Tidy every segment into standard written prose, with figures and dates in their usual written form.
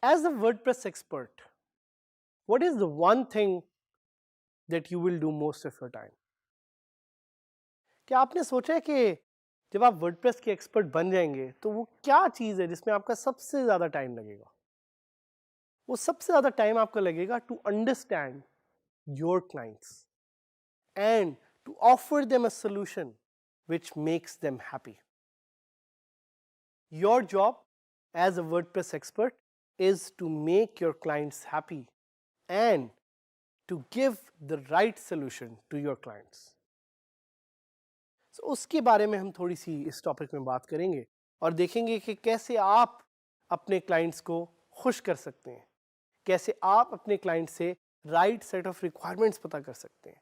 As a WordPress expert, what is the one thing that you will do most of your time? क्या आपने सोचा है कि जब आप वर्डप्रेस के एक्सपर्ट बन जाएंगे तो वो क्या चीज़ है जिसमें आपका सबसे ज़्यादा टाइम लगेगा? वो सबसे ज़्यादा टाइम आपका लगेगा to understand your clients and to offer them a solution which makes them happy. Your job as a WordPress expert is to make your clients happy and to give the right solution to your clients. So उसके बारे में हम थोड़ी सी इस topic में बात करेंगे और देखेंगे कि कैसे आप अपने क्लाइंट्स को खुश कर सकते हैं, कैसे आप अपने क्लाइंट से राइट सेट ऑफ रिक्वायरमेंट्स पता कर सकते हैं,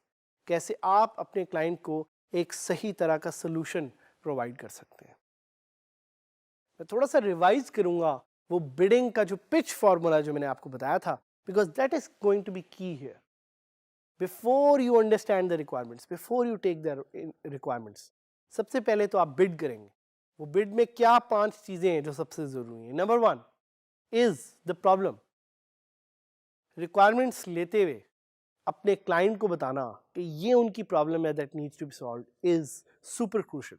कैसे आप अपने क्लाइंट को एक सही तरह का सलूशन प्रोवाइड कर सकते हैं. मैं थोड़ा सा रिवाइज करूंगा वो बिडिंग का जो पिच फॉर्मूला जो मैंने आपको बताया था, because that is going to be key here. Before you understand the requirements, before you take the requirements, सबसे पहले तो आप बिड करेंगे. वो बिड में क्या 5 चीजें हैं जो सबसे जरूरी हैं. Number 1 is the problem. Requirements लेते हुए अपने क्लाइंट को बताना कि ये उनकी प्रॉब्लम है that needs to be solved is super crucial.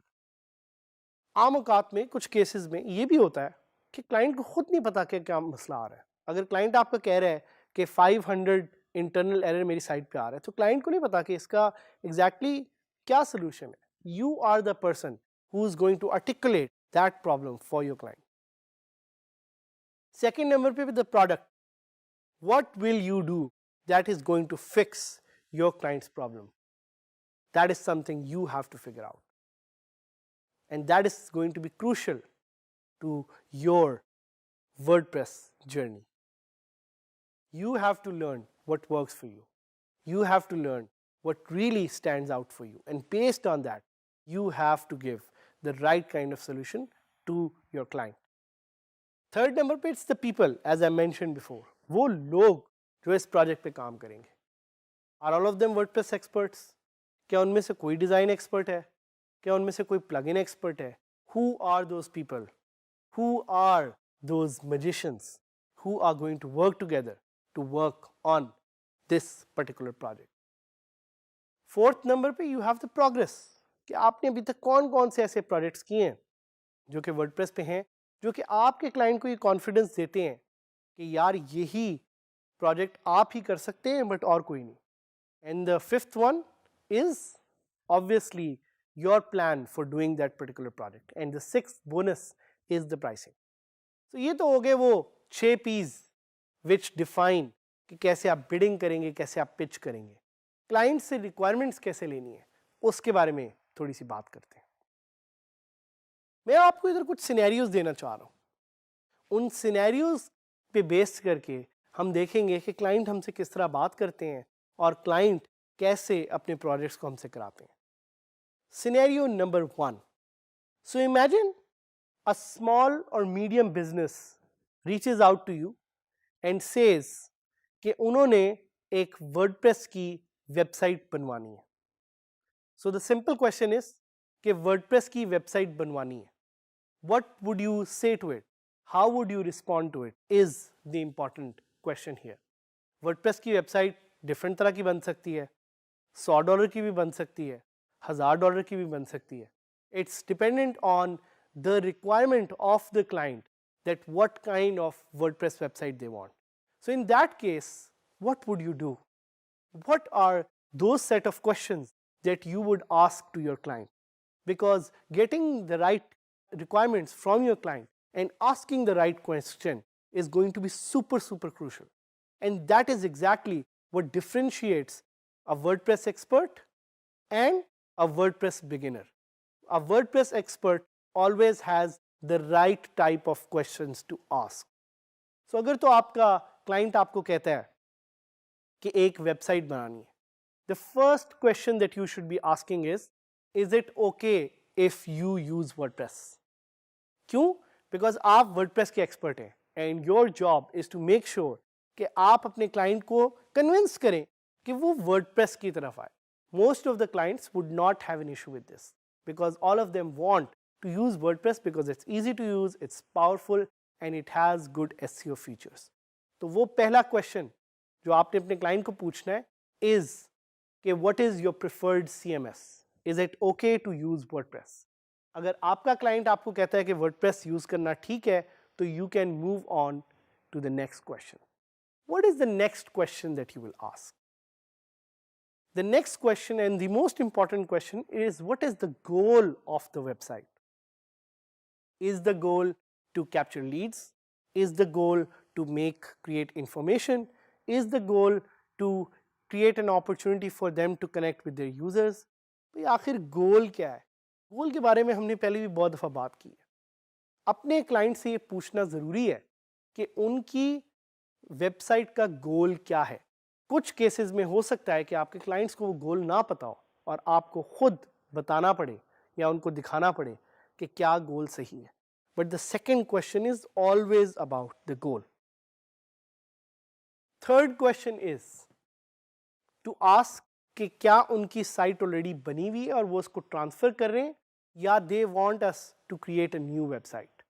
आम औकात में कुछ केसेस में ये भी होता है कि क्लाइंट को खुद नहीं पता कि क्या मसला आ रहा है. अगर क्लाइंट आपका कह रहा है कि 500 इंटरनल एरर मेरी साइट पे आ रहा है, तो क्लाइंट को नहीं पता कि इसका एग्जैक्टली क्या सोल्यूशन है. You are the person who is going to articulate that problem for your client. Second number पे the product. What will you do that is going to fix your client's problem? That is something you have to figure out, and that is going to be crucial to your WordPress journey. You have to learn what works for you. You have to learn what really stands out for you, and based on that you have to give the right kind of solution to your client. Third number पे it's the people, as I mentioned before. वो लोग जो इस project पे काम करेंगे. Are all of them WordPress experts? क्या उनमें से कोई डिज़ाइन एक्सपर्ट है? क्या उनमें से कोई प्लगइन एक्सपर्ट है? Who are those people? Who are those magicians who are going to work together to work on this particular project? Fourth number पे यू हैव द प्रोग्रेस. कि आपने अभी तक कौन कौन से ऐसे प्रोजेक्ट्स किए हैं जो कि वर्डप्रेस पे हैं, जो कि आपके क्लाइंट को ये कॉन्फिडेंस देते हैं कि यार यही प्रोजेक्ट आप ही कर सकते हैं बट और कोई नहीं. And the fifth one is obviously your plan for doing that particular project. And the sixth bonus is the pricing. तो ये तो हो गए वो 6 P's विच डिफाइन कि कैसे आप बिडिंग करेंगे, कैसे आप पिच करेंगे. क्लाइंट से रिक्वायरमेंट्स कैसे लेनी है उसके बारे में थोड़ी सी बात करते हैं. मैं आपको इधर कुछ सिनेरियोज देना चाह रहा हूँ. उन सिनेरियोज पे बेस करके हम देखेंगे कि क्लाइंट हमसे किस तरह बात करते हैं और क्लाइंट कैसे अपने प्रोजेक्ट्स को हमसे कराते हैं. Scenario number 1. So imagine a small और medium business reaches out to you and says कि उन्होंने एक वर्डप्रेस की वेबसाइट बनवानी है. So the simple question is कि वर्डप्रेस की वेबसाइट बनवानी है. What would you say to it? How would you respond to it is the important question here. WordPress की वेबसाइट डिफरेंट तरह की बन सकती है. $100 की भी बन सकती है, $1000 की भी बन सकती है. It's dependent on the requirement of the client that what kind of WordPress website they want. So in that case what would you do? What are those set of questions that you would ask to your client? Because getting the right requirements from your client and asking the right question is going to be super crucial. And that is exactly what differentiates a WordPress expert and a WordPress beginner. A WordPress expert always has the right type of questions to ask. So अगर तो आपका client आपको कहता है कि एक website बनानी है, the first question that you should be asking is is it okay if you use WordPress? क्यों? Because आप WordPress के expert हैं and your job is to make sure कि आप अपने client को convince करें कि वो WordPress की तरफ आए. Most of the clients would not have an issue with this because all of them want to use WordPress because it's easy to use, it's powerful and it has good SEO features. तो वो पहला question जो आपने अपने client को पूछना है is कि what is your preferred CMS? Is it okay to use WordPress? अगर आपका client आपको कहता है कि WordPress use करना ठीक है तो you can move on to the next question. What is the next question that you will ask? The next question and the most important question is what is the goal of the website? Is the goal to capture leads? Is the goal to create information? Is the goal to create an opportunity for them to connect with their users? तो आखिर गोल क्या है? गोल के बारे में हमने पहले भी बहुत दफ़ा बात की है. अपने क्लाइंट से ये पूछना ज़रूरी है कि उनकी वेबसाइट का गोल क्या है. कुछ केसेस में हो सकता है कि आपके क्लाइंट्स को वो गोल ना पता हो और आपको खुद बताना पड़े या उनको दिखाना पड़े कि क्या गोल सही है. But the second question is always about the goal. Third question is to ask कि क्या उनकी साइट ऑलरेडी बनी हुई है और वो उसको ट्रांसफर कर रहे हैं या they want us to create a new website.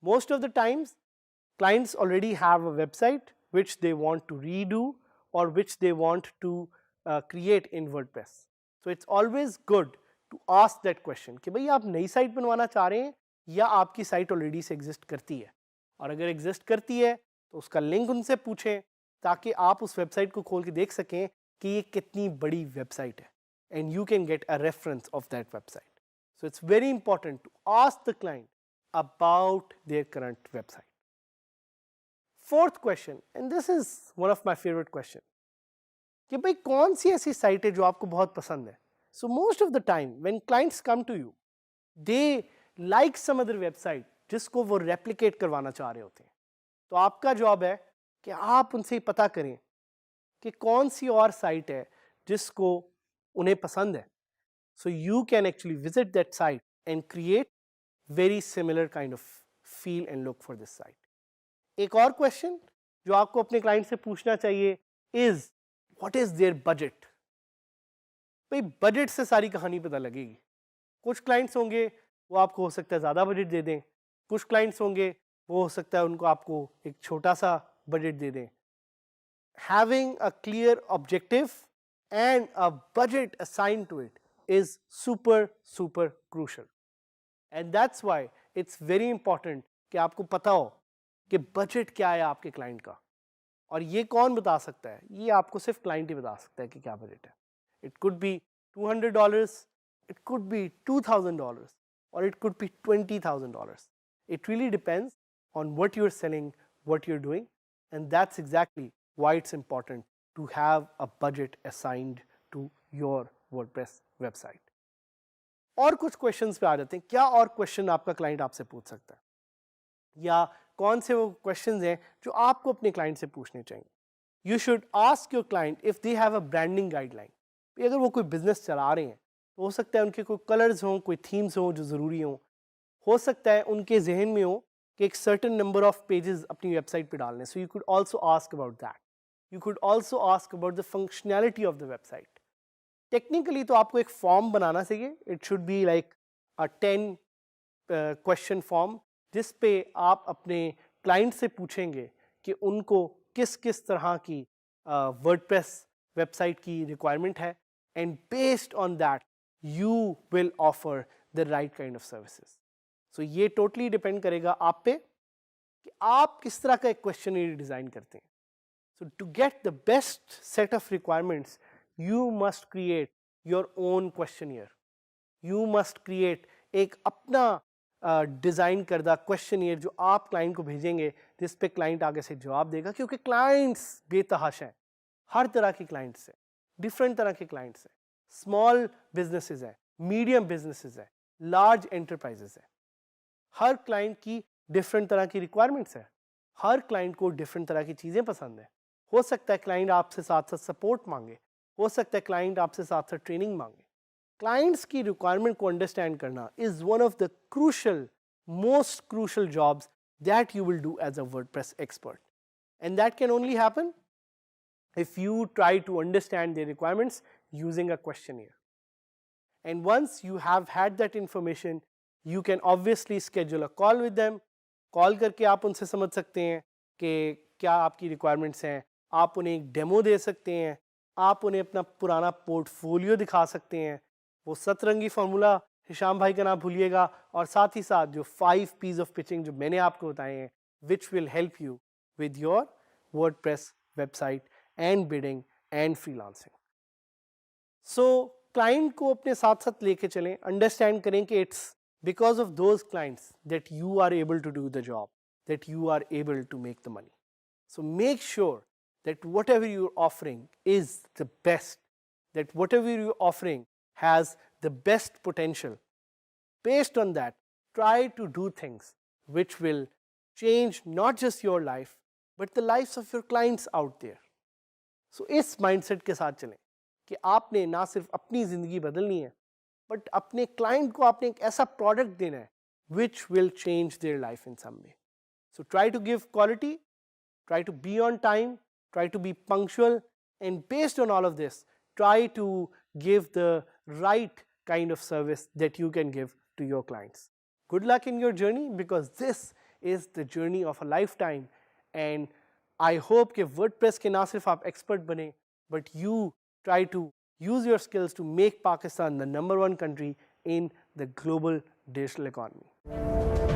Most of the times clients already have a website which they want to redo or which they want to create in WordPress. So it's always good to ask that question कि भाई आप नई site बनवाना चाह रहे हैं या आपकी साइट ऑलरेडी से एग्जिस्ट करती है, और अगर एग्जिस्ट करती है तो उसका लिंक उनसे पूछें ताकि आप उस वेबसाइट को खोल के देख सकें कि ये कितनी बड़ी वेबसाइट है and you can get a reference of that website. So it's very important to ask the client about their current website. Fourth question, and this is one of my favorite question, कि भाई कौन सी ऐसी site है जो आपको बहुत पसंद है. So most of the time when clients come to you, they like some other website जिसको वो replicate करवाना चाह रहे होते हैं. तो आपका जॉब है कि आप उनसे पता करें कि कौन सी और साइट है जिसको उन्हें पसंद है. So you can actually visit that site and create very similar kind of feel and look for this site. एक और क्वेश्चन जो आपको अपने क्लाइंट से पूछना चाहिए is what is their budget. भाई बजट से सारी कहानी पता लगेगी. कुछ क्लाइंट्स होंगे वो आपको हो सकता है ज़्यादा बजट दे दें, कुछ क्लाइंट्स होंगे वो हो सकता है उनको आपको एक छोटा सा बजट दे दें. Having a clear objective and a budget assign to it is super super crucial, and that's why it's very important कि आपको पता हो कि बजट क्या है आपके क्लाइंट का. और ये कौन बता सकता है? ये आपको सिर्फ क्लाइंट ही बता सकता है कि क्या बजट है. It could be $200, it could be $2,000 और it could be $20,000. It really depends on what you're selling, what you're doing, and that's exactly why it's important to have a budget assigned to your WordPress website. और कुछ questions पे आ जाते हैं. क्या और question आपका client आपसे पूछ सकता है, या कौन से वो क्वेश्चंस हैं जो आपको अपने क्लाइंट से पूछने चाहिए. You should ask your client if they have a branding guideline. अगर वो कोई बिजनेस चला रहे हैं तो हो सकता है उनके कोई कलर्स हों, कोई थीम्स हों जो ज़रूरी हों. हो सकता है उनके जहन में हो कि एक सर्टेन नंबर ऑफ पेजेस अपनी वेबसाइट पे डालने. So you could also ask about that. You could also ask about the functionality of the website. Technically तो आपको एक फॉर्म बनाना चाहिए. It should be like a 10 question form जिस पे आप अपने क्लाइंट से पूछेंगे कि उनको किस किस तरह की वर्डप्रेस वेबसाइट की रिक्वायरमेंट है, and based on that you will offer the right kind of services. So ये टोटली डिपेंड करेगा आप पे कि आप किस तरह का एक क्वेश्चनरी डिज़ाइन करते हैं. So to get the best set of requirements you must create your own questionnaire. You must create एक अपना डिज़ाइन करदा क्वेश्चनियर जो आप क्लाइंट को भेजेंगे, जिस पे क्लाइंट आगे से जवाब देगा. क्योंकि क्लाइंट्स बेतहाशा हैं, हर तरह के क्लाइंट्स हैं, डिफरेंट तरह के क्लाइंट्स हैं. स्मॉल बिजनेसेस हैं, मीडियम बिजनेसेस हैं, लार्ज एंटरप्राइजेस हैं. हर क्लाइंट की डिफरेंट तरह की रिक्वायरमेंट्स है. हर क्लाइंट को डिफरेंट तरह की चीज़ें पसंद है. हो सकता है क्लाइंट आपसे साथ साथ सपोर्ट मांगे, हो सकता है क्लाइंट आपसे साथ साथ ट्रेनिंग मांगे. क्लाइंट्स की रिक्वायरमेंट को अंडरस्टैंड करना is one of the crucial, most crucial jobs that you will do as a WordPress expert, and that can only happen if you try to understand their requirements using a questionnaire. And once you have had that information, you can obviously schedule a call with them. Call करके आप उनसे समझ सकते हैं कि क्या आपकी requirements हैं, आप उन्हें एक demo दे सकते हैं, आप उन्हें अपना पुराना portfolio दिखा सकते हैं, वो सतरंगी formula हिशाम भाई का ना भूलिएगा, और साथ ही साथ जो 5 P's of pitching जो मैंने आपको बताए हैं, which will help you with your WordPress website and bidding and freelancing. So client को अपने साथ साथ लेके चलें, understand करें कि it's because of those clients that you are able to do the job, that you are able to make the money. So make sure that whatever you're offering is the best, that whatever you're offering has the best potential. Based on that, try to do things which will change not just your life but the lives of your clients out there. सो इस mindset के साथ चलें कि आपने ना सिर्फ अपनी ज़िंदगी बदलनी है, बट अपने क्लाइंट को आपने एक ऐसा प्रोडक्ट देना है which will change their life in some way. So try to give quality, try to be on time, try to be punctual, and based on all of this try to give the right kind of service that you can give to your clients. Good luck in your journey, because this is the journey of a lifetime, and I hope कि WordPress के ना सिर्फ आप expert बने, but you try to use your skills to make Pakistan the #1 country in the global digital economy.